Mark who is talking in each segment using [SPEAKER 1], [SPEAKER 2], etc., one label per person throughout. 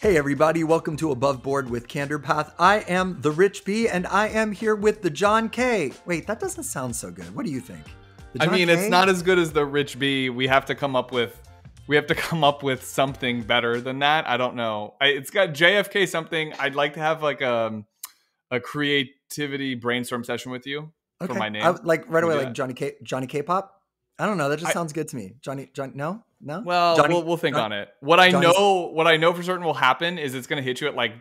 [SPEAKER 1] Hey everybody, welcome to Above Board with Candor Path. I am the Rich B and I am here with the John K. Wait, that doesn't sound so good. What do you think?
[SPEAKER 2] I mean, it's not as good as the Rich B. We have to come up with something better than that. I don't know. It's got JFK something. I'd like to have like a creativity brainstorm session with you for my name.
[SPEAKER 1] Like right away, like Johnny K-pop. I don't know. That just sounds good to me. John. No.
[SPEAKER 2] Well,
[SPEAKER 1] Johnny,
[SPEAKER 2] we'll think on it. What I know for certain will happen is it's going to hit you at like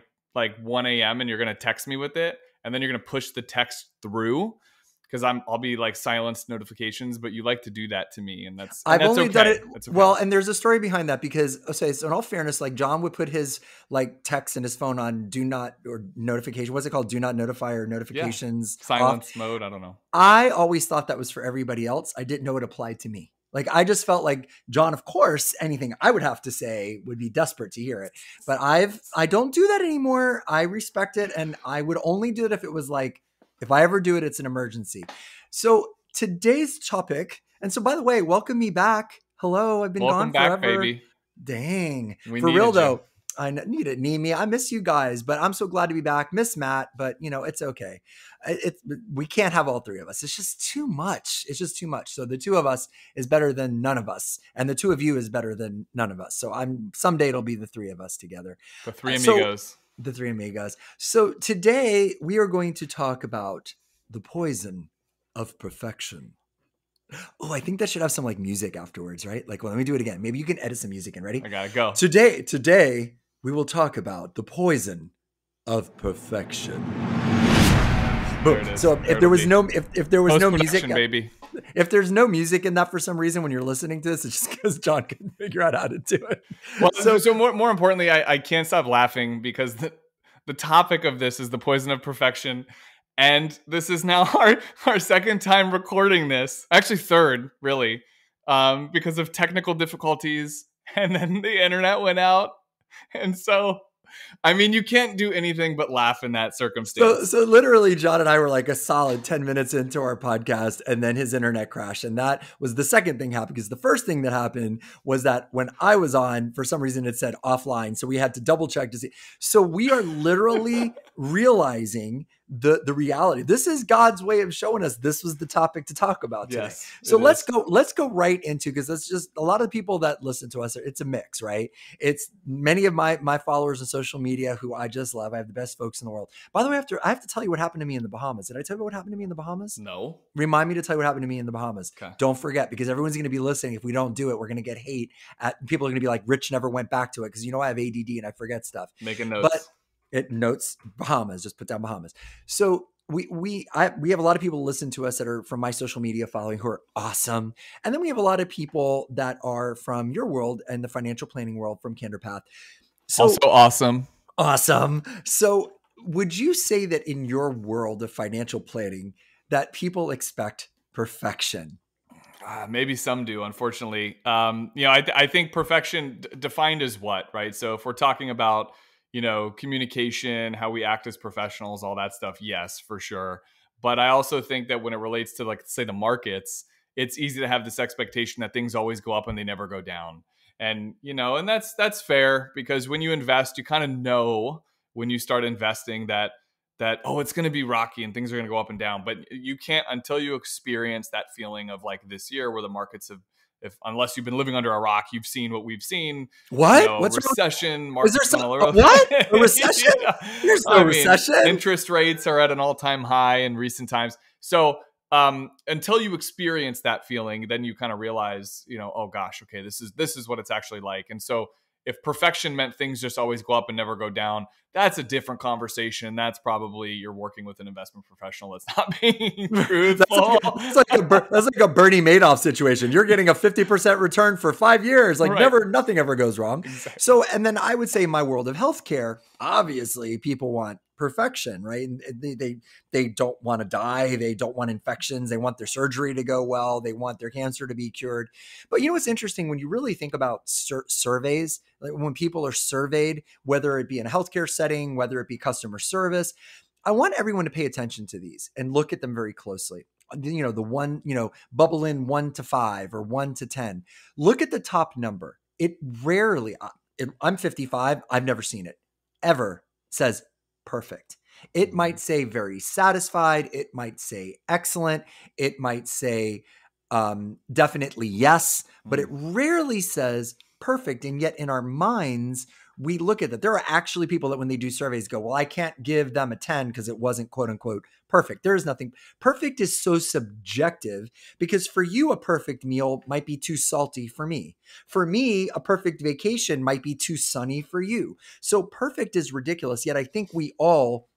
[SPEAKER 2] 1 a.m. and you're going to text me with it, and then you're going to push the text through because I'll be like silenced notifications, but you like to do that to me, and that's
[SPEAKER 1] I've only
[SPEAKER 2] okay.
[SPEAKER 1] done it.
[SPEAKER 2] Okay.
[SPEAKER 1] Well, and there's a story behind that because so in all fairness, like John would put his like text in his phone on do not or notification. What's it called? Do not notify or notifications
[SPEAKER 2] silence mode. I don't know.
[SPEAKER 1] I always thought that was for everybody else. I didn't know it applied to me. Like, I just felt like John, of course, anything I would have to say would be desperate to hear it. But I don't do that anymore. I respect it. And I would only do it if it was like, if I ever do it, it's an emergency. So today's topic, and so by the way, welcome me back. Hello, I've been gone forever.
[SPEAKER 2] Welcome back, baby.
[SPEAKER 1] Dang. For real though. I need me. I miss you guys, but I'm so glad to be back. Miss Matt, but it's okay. We can't have all three of us. It's just too much. So the two of us is better than none of us, and the two of you is better than none of us. So someday it'll be the three of us together.
[SPEAKER 2] The three amigos.
[SPEAKER 1] The three amigos. So today we are going to talk about the poison of perfection. Oh, I think that should have some like music afterwards, right? Like, well, let me do it again. Maybe you can edit some music in. Ready?
[SPEAKER 2] I gotta go.
[SPEAKER 1] Today we will talk about the poison of perfection. So if there was no music,
[SPEAKER 2] baby.
[SPEAKER 1] If there's no music in that for some reason when you're listening to this, it's just because John can figure out how to do it.
[SPEAKER 2] Well, so more importantly, I can't stop laughing because the topic of this is the poison of perfection. And this is now our second time recording this. Actually, third, really, because of technical difficulties. And then the internet went out. And so, I mean, you can't do anything but laugh in that circumstance.
[SPEAKER 1] So literally, John and I were like a solid 10 minutes into our podcast, and then his internet crashed. And that was the second thing happened, because the first thing that happened was that when I was on, for some reason, it said offline. So we had to double check to see. So we are literally realizing the reality. This is God's way of showing us this was the topic to talk about today.
[SPEAKER 2] Yes,
[SPEAKER 1] so let's go right into, because that's just a lot of people that listen to us. It's a mix, right? It's many of my followers on social media who I just love. I have the best folks in the world. By the way, I have to tell you what happened to me in the Bahamas. Did I tell you what happened to me in the Bahamas?
[SPEAKER 2] No.
[SPEAKER 1] Remind me to tell you what happened to me in the Bahamas.
[SPEAKER 2] Okay.
[SPEAKER 1] Don't forget, because everyone's going to be listening. If we don't do it, we're going to get hate. People are going to be like, Rich never went back to it, because I have ADD and I forget stuff.
[SPEAKER 2] Making notes.
[SPEAKER 1] But it notes Bahamas. Just put down Bahamas. So we have a lot of people listen to us that are from my social media following who are awesome. And then we have a lot of people that are from your world and the financial planning world from Candor Path. So,
[SPEAKER 2] also awesome.
[SPEAKER 1] Awesome. So would you say that in your world of financial planning that people expect perfection?
[SPEAKER 2] Maybe some do, unfortunately. I think perfection defined as what, right? So if we're talking about communication, how we act as professionals, all that stuff. Yes, for sure. But I also think that when it relates to, like, say, the markets, it's easy to have this expectation that things always go up and they never go down. And, and that's fair, because when you invest, you kind of know when you start investing that, it's going to be rocky and things are going to go up and down. But you can't, until you experience that feeling of like this year where the markets have, unless you've been living under a rock, you've seen what we've seen.
[SPEAKER 1] What? What's
[SPEAKER 2] recession?
[SPEAKER 1] Is there some, what? A recession? There's no recession.
[SPEAKER 2] Interest rates are at an all-time high in recent times. So until you experience that feeling, then you kind of realize, oh gosh, okay, this is what it's actually like. And so if perfection meant things just always go up and never go down, that's a different conversation. That's probably you're working with an investment professional that's not being truthful.
[SPEAKER 1] That's like a Bernie Madoff situation. You're getting a 50% return for 5 years. Like right. Nothing ever goes wrong. Exactly. So, and then I would say my world of healthcare, obviously people want perfection, right? And they don't want to die. They don't want infections. They want their surgery to go well. They want their cancer to be cured. But what's interesting when you really think about surveys, like when people are surveyed, whether it be in a healthcare setting, whether it be customer service, I want everyone to pay attention to these and look at them very closely. The one, bubble in 1 to 5 or 1 to 10. Look at the top number. It rarely, I'm 55. I've never seen it ever says perfect. It might say very satisfied. It might say excellent. It might say definitely yes, but it rarely says perfect. And yet in our minds, we look at that. There are actually people that when they do surveys go, well, I can't give them a 10 because it wasn't quote unquote perfect. There is nothing. Perfect is so subjective because for you, a perfect meal might be too salty for me. For me, a perfect vacation might be too sunny for you. So perfect is ridiculous. Yet I think we all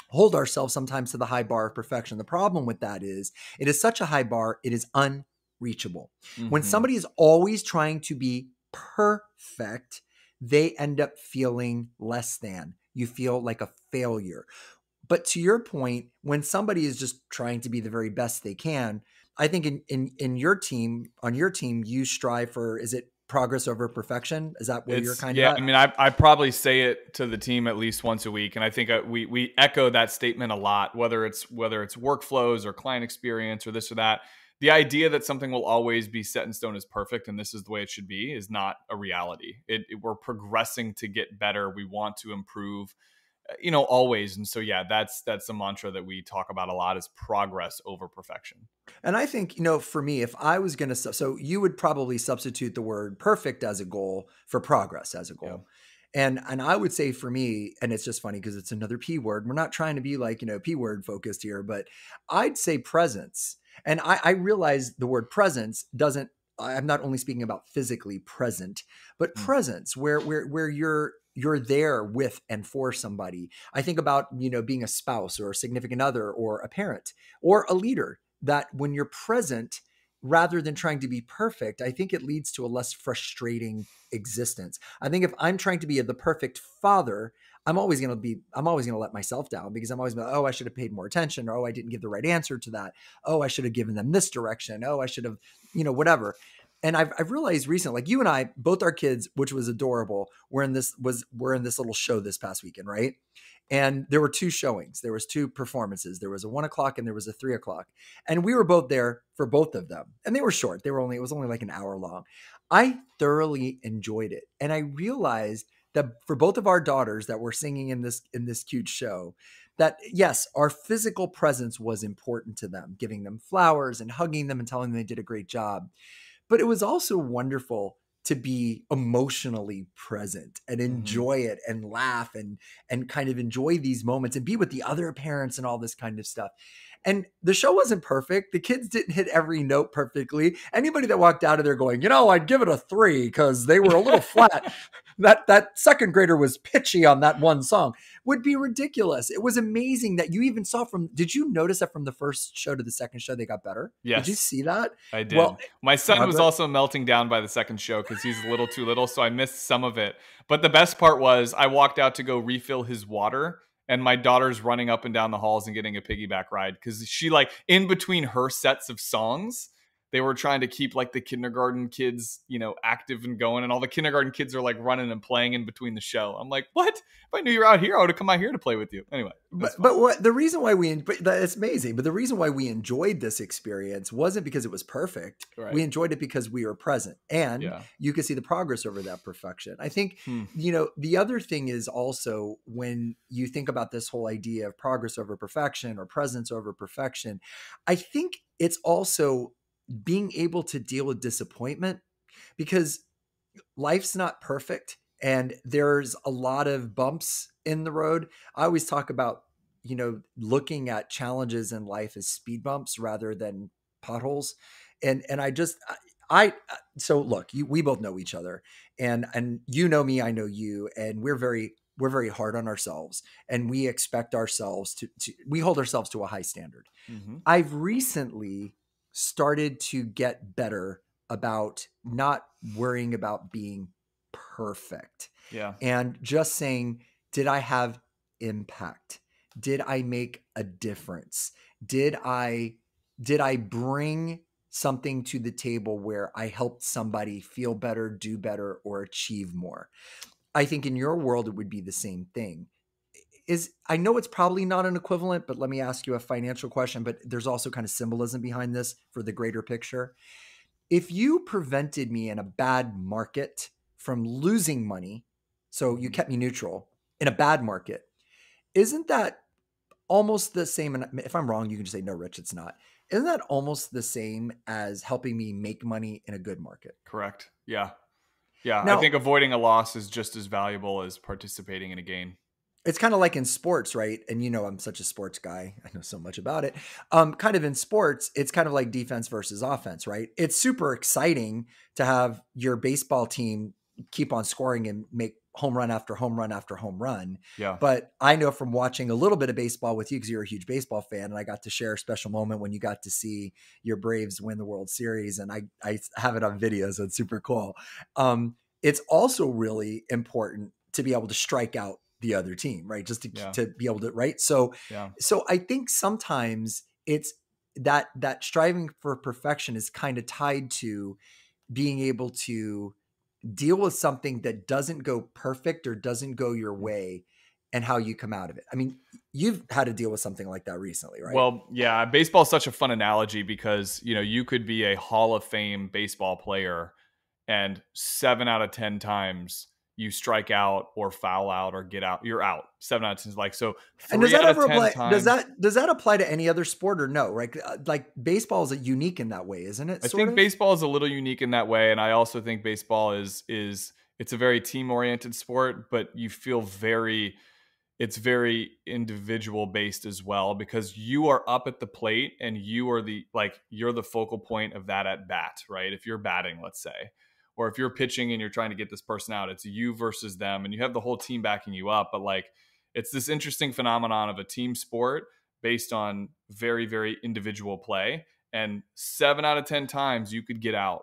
[SPEAKER 1] hold ourselves sometimes to the high bar of perfection. The problem with that is it is such a high bar, it is unreachable. When somebody is always trying to be perfect, they end up feeling less than. You feel like a failure. But to your point, when somebody is just trying to be the very best they can, I think in your team, on your team, you strive for, is it progress over perfection? Is that where you're kind of at?
[SPEAKER 2] I mean, I probably say it to the team at least once a week, and I think we echo that statement a lot. Whether it's workflows or client experience or this or that, the idea that something will always be set in stone as perfect and this is the way it should be is not a reality. We're progressing to get better. We want to improve, always. And so, yeah, that's a mantra that we talk about a lot is progress over perfection.
[SPEAKER 1] And I think, for me, if I was going to, so you would probably substitute the word perfect as a goal for progress as a goal. Yeah. And I would say for me, and it's just funny because it's another P word. We're not trying to be like, P word focused here, but I'd say presence. And I realize the word presence doesn't, I'm not only speaking about physically present, but presence where you're there with and for somebody. I think about, being a spouse or a significant other or a parent or a leader, that when you're present, rather than trying to be perfect, I think it leads to a less frustrating existence. I think if I'm trying to be the perfect father, I'm always going to let myself down because I'm always like, oh, I should have paid more attention. Or, oh, I didn't give the right answer to that. Oh, I should have given them this direction. Oh, I should have, whatever. And I've realized recently, like you and I, both our kids, which was adorable, were in this little show this past weekend, right? And there were two showings. There was two performances. There was a 1 o'clock and there was a 3 o'clock. And we were both there for both of them. And they were short. It was only like an hour long. I thoroughly enjoyed it. And I realized that for both of our daughters that were singing in this cute show, that yes, our physical presence was important to them, giving them flowers and hugging them and telling them they did a great job. But it was also wonderful to be emotionally present and enjoy it and laugh and kind of enjoy these moments and be with the other parents and all this kind of stuff. And the show wasn't perfect. The kids didn't hit every note perfectly. Anybody that walked out of there going, I'd give it a 3 because they were a little flat. That second grader was pitchy on that one song would be ridiculous. It was amazing that you even saw did you notice that from the first show to the second show, they got better?
[SPEAKER 2] Yes.
[SPEAKER 1] Did you see that?
[SPEAKER 2] I did. Well, my son was also melting down by the second show because he's a little too little. So I missed some of it. But the best part was I walked out to go refill his water. And my daughter's running up and down the halls and getting a piggyback ride because she in between her sets of songs, they were trying to keep the kindergarten kids, active and going. And all the kindergarten kids are running and playing in between the show. I'm like, what? If I knew you were out here, I would have come out here to play with you. Anyway.
[SPEAKER 1] But the reason why it's amazing. But the reason why we enjoyed this experience wasn't because it was perfect. Right. We enjoyed it because we were present and you could see the progress over that perfection. I think, the other thing is also when you think about this whole idea of progress over perfection or presence over perfection, I think it's also being able to deal with disappointment because life's not perfect and there's a lot of bumps in the road. I always talk about, looking at challenges in life as speed bumps rather than potholes. And so look, we both know each other and you know me, I know you, and we're very hard on ourselves and we expect ourselves we hold ourselves to a high standard. Mm-hmm. I've recently started to get better about not worrying about being perfect. Yeah. And just saying, did I have impact? Did I make a difference? Did I bring something to the table where I helped somebody feel better, do better, or achieve more? I think in your world, it would be the same thing. I know it's probably not an equivalent, but let me ask you a financial question, but there's also kind of symbolism behind this for the greater picture. If you prevented me in a bad market from losing money, so you kept me neutral in a bad market, isn't that almost the same? And if I'm wrong, you can just say, no, Rich, it's not. Isn't that almost the same as helping me make money in a good market?
[SPEAKER 2] Correct. Yeah. Yeah. I
[SPEAKER 1] Now,
[SPEAKER 2] think avoiding a loss is just as valuable as participating in a gain.
[SPEAKER 1] it's kind of like in sports, right? And I'm such a sports guy. I know so much about it. Kind of in sports, it's kind of like defense versus offense, right? It's super exciting to have your baseball team keep on scoring and make home run after home run after home run.
[SPEAKER 2] Yeah.
[SPEAKER 1] But I know from watching a little bit of baseball with you, because you're a huge baseball fan, and I got to share a special moment when you got to see your Braves win the World Series, and I have it on video, so it's super cool. It's also really important to be able to strike out the other team, right? Just to be able to, right? So I think sometimes it's that striving for perfection is kind of tied to being able to deal with something that doesn't go perfect or doesn't go your way, and how you come out of it. I mean, you've had to deal with something like that recently, right?
[SPEAKER 2] Well, yeah, baseball is such a fun analogy because, you could be a Hall of Fame baseball player and 7 out of 10 times you strike out or foul out or get out, you're out. 7 out of 10 is like, so 3
[SPEAKER 1] and does that
[SPEAKER 2] out
[SPEAKER 1] ever
[SPEAKER 2] of 10
[SPEAKER 1] apply?
[SPEAKER 2] times.
[SPEAKER 1] Does that apply to any other sport or no? Right? Like baseball is unique in that way, isn't it?
[SPEAKER 2] I think baseball is a little unique in that way. And I also think baseball is it's a very team oriented sport, but you feel it's very individual based as well, because you are up at the plate and you're the focal point of that at bat, right? If you're batting, let's say, or if you're pitching and you're trying to get this person out, it's you versus them, and you have the whole team backing you up. But it's this interesting phenomenon of a team sport based on very, very individual play. And 7 out of 10 times you could get out.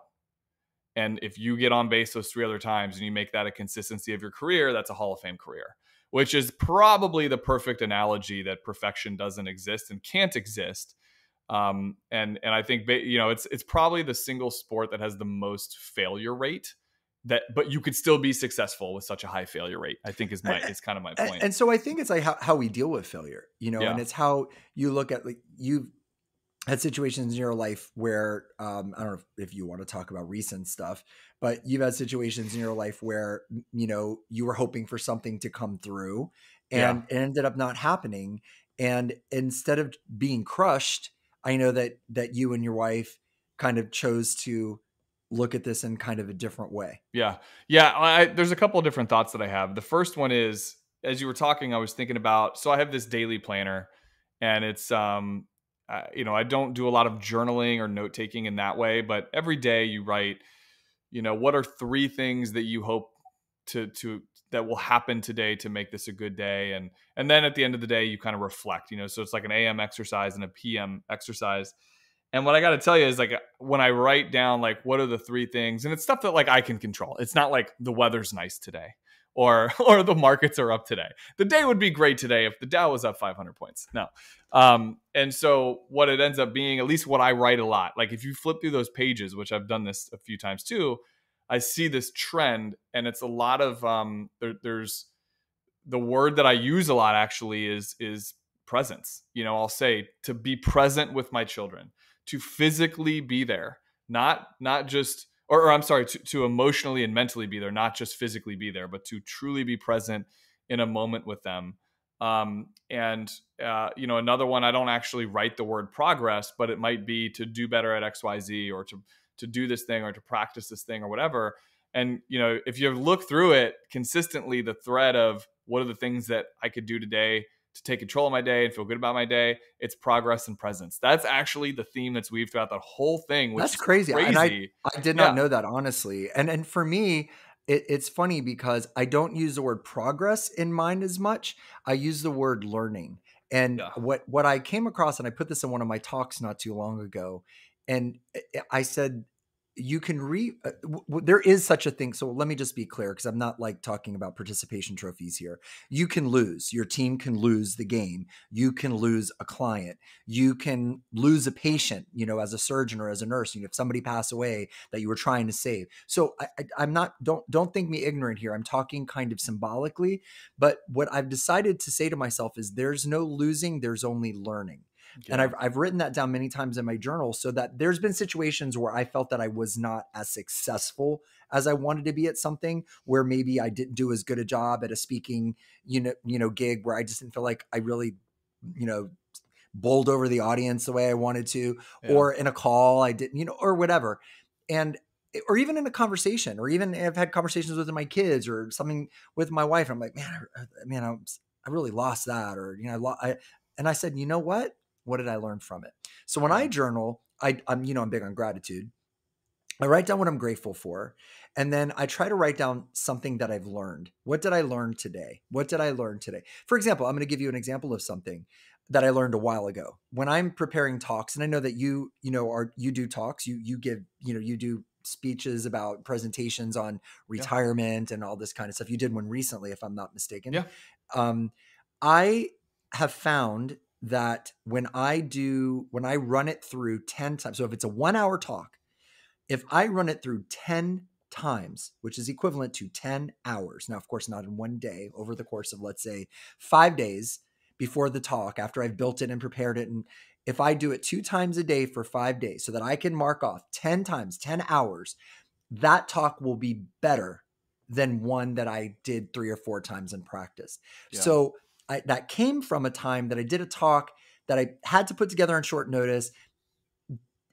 [SPEAKER 2] And if you get on base those 3 other times and you make that a consistency of your career, that's a Hall of Fame career, which is probably the perfect analogy that perfection doesn't exist and can't exist. And I think, it's probably the single sport that has the most failure rate, but you could still be successful with such a high failure rate, I think is kind of my point.
[SPEAKER 1] And so I think it's like how we deal with failure, and it's how you look at, you've had situations in your life where, I don't know if you want to talk about recent stuff, but you've had situations in your life where, you were hoping for something to come through and it ended up not happening. And instead of being crushed, I know that you and your wife kind of chose to look at this in kind of a different way.
[SPEAKER 2] Yeah. Yeah. There's a couple of different thoughts that I have. The first one is, as you were talking, I was thinking about, so I have this daily planner, and it's, I don't do a lot of journaling or note taking in that way, but every day you write, what are 3 things that you hope that will happen today to make this a good day. And then at the end of the day, you kind of reflect, so it's like an AM exercise and a PM exercise. And what I got to tell you is, when I write down, what are the 3 things, and it's stuff that I can control. It's not like the weather's nice today or the markets are up today. The day would be great today if the Dow was up 500 points. No. And so what it ends up being, at least what I write a lot, if you flip through those pages, which I've done this a few times too, I see this trend, and it's a lot of, there's the word that I use a lot actually is presence. I'll say to be present with my children, to physically be there, not just, or I'm sorry, to emotionally and mentally be there, not just physically be there, but to truly be present in a moment with them. Another one, I don't actually write the word progress, but it might be to do better at XYZ, or to do this thing, or to practice this thing, or whatever. And, if you look through it consistently, the thread of what are the things that I could do today to take control of my day and feel good about my day, it's progress and presence. That's actually the theme that's weaved throughout that whole thing, which
[SPEAKER 1] That's crazy. And I did not know that, honestly. And for me, it's funny because I don't use the word progress in mine as much. I use the word learning. And what I came across, and I put this in one of my talks not too long ago, and I said, you can there is such a thing. So let me just be clear, because I'm not talking about participation trophies here. You can lose. Your team can lose the game. You can lose a client. You can lose a patient, as a surgeon or as a nurse, if somebody passed away that you were trying to save. So I'm not, don't think me ignorant here. I'm talking kind of symbolically, but what I've decided to say to myself is there's no losing, there's only learning. And I've written that down many times in my journal, so that there's been situations where I felt that I was not as successful as I wanted to be at something, where maybe I didn't do as good a job at a speaking, gig, where I just didn't feel like I really, bowled over the audience the way I wanted to, or in a call I didn't, or whatever. And, or even in a conversation, or even I've had conversations with my kids or something with my wife. I'm like, man, I really lost that. Or, and I said, you know what did I learn from it? So when I journal, I'm big on gratitude. I write down what I'm grateful for. And then I try to write down something that I've learned. What did I learn today? What did I learn today? For example, I'm going to give you an example of something that I learned a while ago. When I'm preparing talks, and I know that you do talks, you give, you do speeches about presentations on retirement and all this kind of stuff. You did one recently, if I'm not mistaken.
[SPEAKER 2] Yeah.
[SPEAKER 1] I have found that when I run it through 10 times, so if it's a 1 hour talk, if I run it through 10 times, which is equivalent to 10 hours. Now, of course, not in one day, over the course of, let's say, 5 days before the talk, after I've built it and prepared it. And if I do it 2 times a day for 5 days, so that I can mark off 10 times, 10 hours, that talk will be better than one that I did 3 or 4 times in practice. Yeah. So that came from a time that I did a talk that I had to put together on short notice.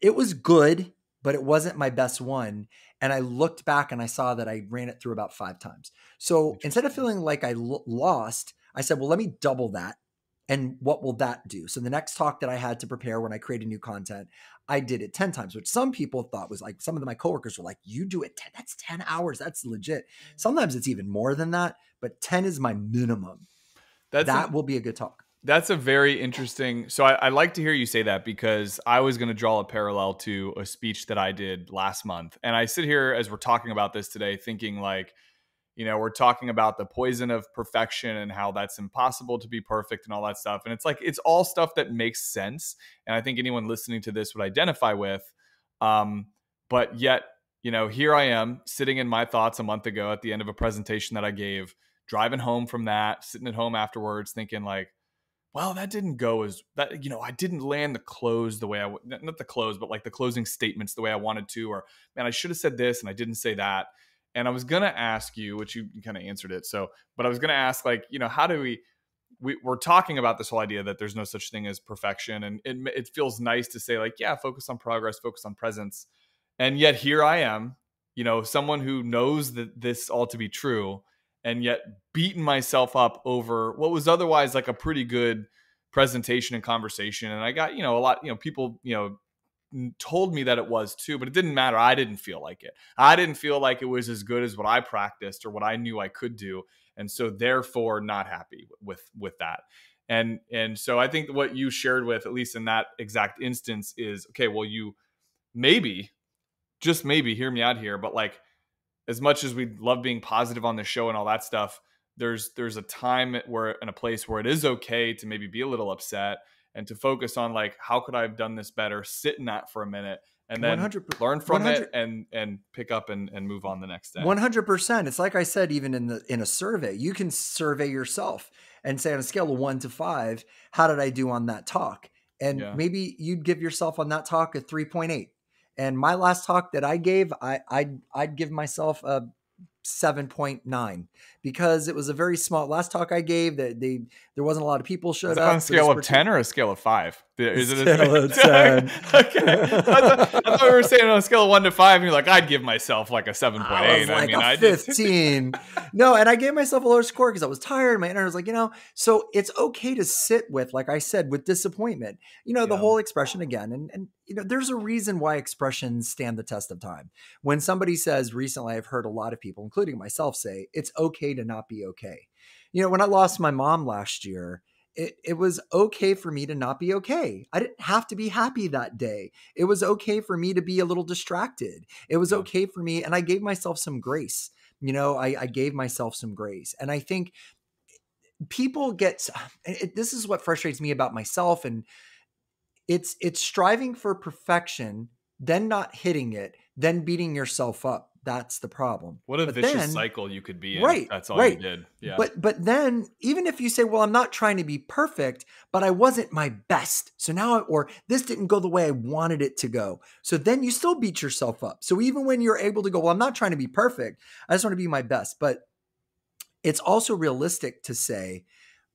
[SPEAKER 1] It was good, but it wasn't my best one. And I looked back and I saw that I ran it through about 5 times. So instead of feeling like I lost, I said, well, let me double that. And what will that do? So the next talk that I had to prepare when I created new content, I did it 10 times, which some people thought was like, some of my coworkers were like, you do it 10, that's 10 hours. That's legit. Sometimes it's even more than that, but 10 is my minimum. That will be a good talk.
[SPEAKER 2] That's a very interesting. So I like to hear you say that, because I was going to draw a parallel to a speech that I did last month. And I sit here as we're talking about this today thinking like, we're talking about the poison of perfection and how that's impossible to be perfect and all that stuff. And it's like, it's all stuff that makes sense. And I think anyone listening to this would identify with. But yet, here I am sitting in my thoughts a month ago at the end of a presentation that I gave, driving home from that, sitting at home afterwards thinking like, well, that didn't go as that, I didn't land the close the way I not the close, but like the closing statements the way I wanted to, or man, I should have said this and I didn't say that. And I was going to ask you, which you kind of answered it. So, but I was going to ask like, how do we're talking about this whole idea that there's no such thing as perfection. And it feels nice to say like, yeah, focus on progress, focus on presence. And yet here I am, someone who knows that this all to be true, and yet beating myself up over what was otherwise like a pretty good presentation and conversation. And I got, a lot, people, told me that it was too, but it didn't matter. I didn't feel like it. I didn't feel like it was as good as what I practiced or what I knew I could do. And so therefore not happy with that. And so I think what you shared with, at least in that exact instance, is, okay, well, you maybe, just maybe, hear me out here, but like, as much as we love being positive on the show and all that stuff, there's a time where, in a place where it is okay to maybe be a little upset and to focus on like, how could I have done this better? Sit in that for a minute and then 100%, learn from 100, it and pick up and move on the next day.
[SPEAKER 1] 100%. It's like I said, even in a survey, you can survey yourself and say on a scale of 1 to 5, how did I do on that talk? And maybe you'd give yourself on that talk a 3.8. And my last talk that I gave, I'd give myself a 7.9, because it was a very small last talk I gave. That there wasn't a lot of people showed up.
[SPEAKER 2] On a scale of 10 or a scale of 5? Is it
[SPEAKER 1] a scale of 10?
[SPEAKER 2] Okay. I thought we were saying on a scale of 1 to 5, and you're like, I'd give myself like a 7.8.
[SPEAKER 1] I mean, a 15. No, and I gave myself a lower score because I was tired. My internet was like, so it's okay to sit with, like I said, with disappointment. The whole expression again, and there's a reason why expressions stand the test of time. When somebody says, recently, I've heard a lot of people, including myself, say it's okay to not be okay. When I lost my mom last year, it was okay for me to not be okay. I didn't have to be happy that day. It was okay for me to be a little distracted. It was okay for me. And I gave myself some grace. I gave myself some grace. And I think people this is what frustrates me about myself. And it's striving for perfection, then not hitting it, then beating yourself up. That's the problem.
[SPEAKER 2] What a
[SPEAKER 1] But
[SPEAKER 2] vicious
[SPEAKER 1] then,
[SPEAKER 2] cycle you could be in.
[SPEAKER 1] right,
[SPEAKER 2] That's all you
[SPEAKER 1] right.
[SPEAKER 2] did. Yeah.
[SPEAKER 1] But then even if you say, well, I'm not trying to be perfect, but I wasn't my best. So now, or this didn't go the way I wanted it to go. So then you still beat yourself up. So even when you're able to go, well, I'm not trying to be perfect. I just want to be my best. But it's also realistic to say,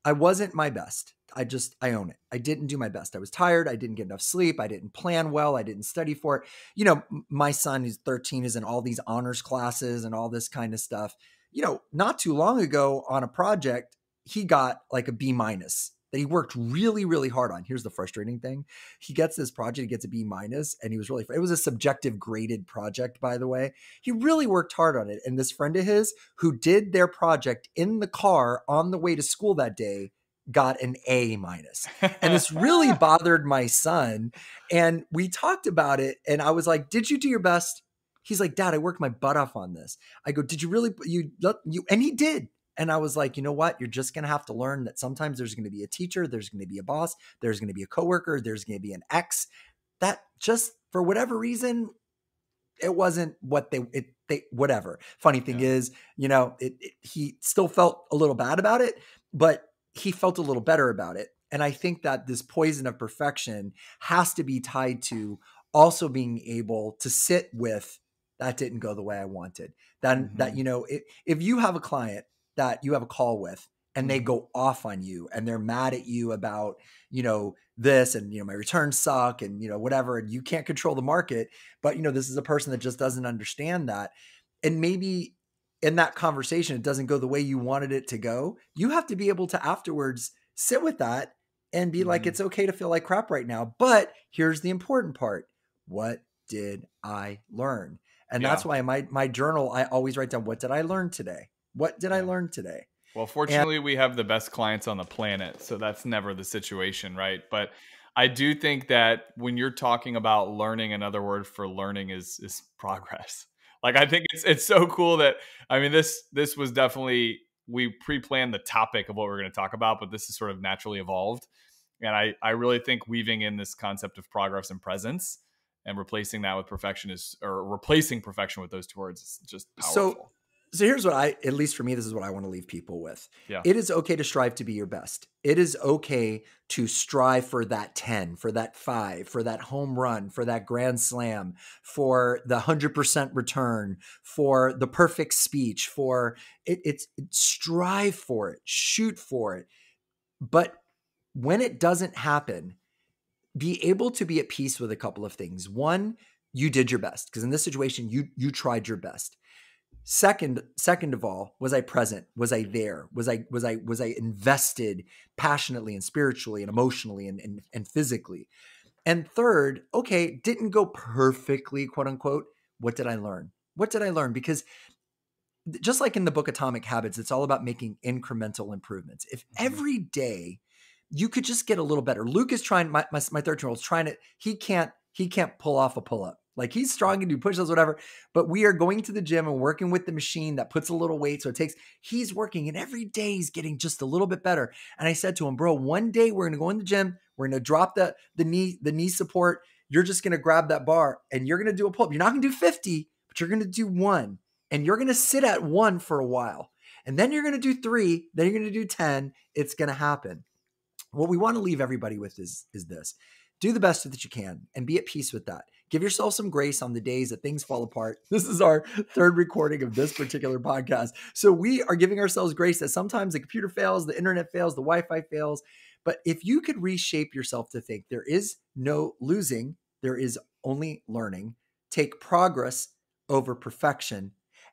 [SPEAKER 1] I wasn't my best. I own it. I didn't do my best. I was tired. I didn't get enough sleep. I didn't plan well. I didn't study for it. You know, my son who's 13 is in all these honors classes and all this kind of stuff. You know, not too long ago on a project, he got like a B minus that he worked really, really hard on. Here's the frustrating thing. He gets this project, he gets a B minus, and he was really, it was a subjective graded project, by the way. He really worked hard on it. And this friend of his who did their project in the car on the way to school that day got an A minus. And this really bothered my son. And we talked about it. And I was like, did you do your best? He's like, Dad, I worked my butt off on this. I go, did you really, and he did. And I was like, you know what? You're just going to have to learn that sometimes there's going to be a teacher, there's going to be a boss, there's going to be a coworker, there's going to be an ex that just for whatever reason, it wasn't what they whatever. Funny thing is, you know, he still felt a little bad about it, but he felt a little better about it. And I think that this poison of perfection has to be tied to also being able to sit with that didn't go the way I wanted. That, you know, if you have a client that you have a call with and they go off on you and they're mad at you about, you know, this and, you know, my returns suck and, you know, whatever, and you can't control the market, but, you know, this is a person that just doesn't understand that. And maybe in that conversation, it doesn't go the way you wanted it to go. You have to be able to afterwards sit with that and be like, it's okay to feel like crap right now. But here's the important part. What did I learn? And that's why my journal, I always write down, what did I learn today? What did I learn today?
[SPEAKER 2] Well, fortunately, we have the best clients on the planet, so that's never the situation, right? But I do think that when you're talking about learning, another word for learning is progress. Like, I think it's so cool that, I mean, this was definitely, we pre-planned the topic of what we're going to talk about, but this is sort of naturally evolved. And I really think weaving in this concept of progress and presence and replacing that with perfection or replacing perfection with those two words is just powerful.
[SPEAKER 1] So here's what at least for me, this is what I want to leave people with.
[SPEAKER 2] Yeah.
[SPEAKER 1] It is okay to strive to be your best. It is okay to strive for that 10, for that 5, for that home run, for that grand slam, for the 100% return, for the perfect speech, for it's strive for it, shoot for it. But when it doesn't happen, be able to be at peace with a couple of things. One, you did your best, because in this situation, you tried your best. Second of all, was I present? Was I there? Was I invested passionately and spiritually and emotionally and physically? And third, okay, didn't go perfectly, quote unquote. What did I learn? What did I learn? Because just like in the book Atomic Habits, it's all about making incremental improvements. If every day you could just get a little better. Luke is trying, my 13-year-old's trying to, he can't pull off a pull-up. Like, he's strong and do push-ups, whatever, but we are going to the gym and working with the machine that puts a little weight. So he's working, and every day he's getting just a little bit better. And I said to him, bro, one day we're going to go in the gym. We're going to drop the knee support. You're just going to grab that bar and you're going to do a pull-up. You're not going to do 50, but you're going to do 1, and you're going to sit at 1 for a while. And then you're going to do 3, then you're going to do 10. It's going to happen. What we want to leave everybody with is this. Do the best that you can and be at peace with that. Give yourself some grace on the days that things fall apart. This is our 3rd recording of this particular podcast. So we are giving ourselves grace that sometimes the computer fails, the internet fails, the Wi-Fi fails. But if you could reshape yourself to think there is no losing, there is only learning, take progress over perfection,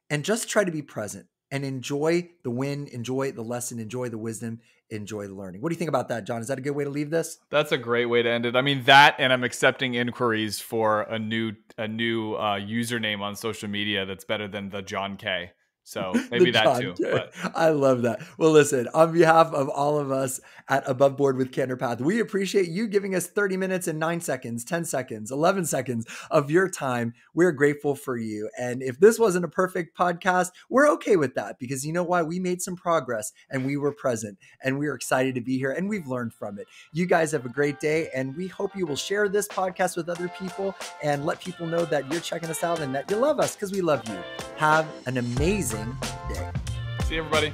[SPEAKER 1] and just try to be present and enjoy the win, enjoy the lesson, enjoy the wisdom, enjoy the learning. What do you think about that, John? Is that a good way to leave this?
[SPEAKER 2] That's a great way to end it. I mean, that, and I'm accepting inquiries for a new username on social media that's better than the John K. So maybe that too. But
[SPEAKER 1] I love that. Well, listen, on behalf of all of us at Above Board with Candor Path, we appreciate you giving us 30 minutes and 9 seconds, 10 seconds, 11 seconds of your time. We're grateful for you. And if this wasn't a perfect podcast, we're okay with that, because you know why? We made some progress and we were present and we are excited to be here and we've learned from it. You guys have a great day, and we hope you will share this podcast with other people and let people know that you're checking us out and that you love us, because we love you. Have an amazing day.
[SPEAKER 2] See you, everybody.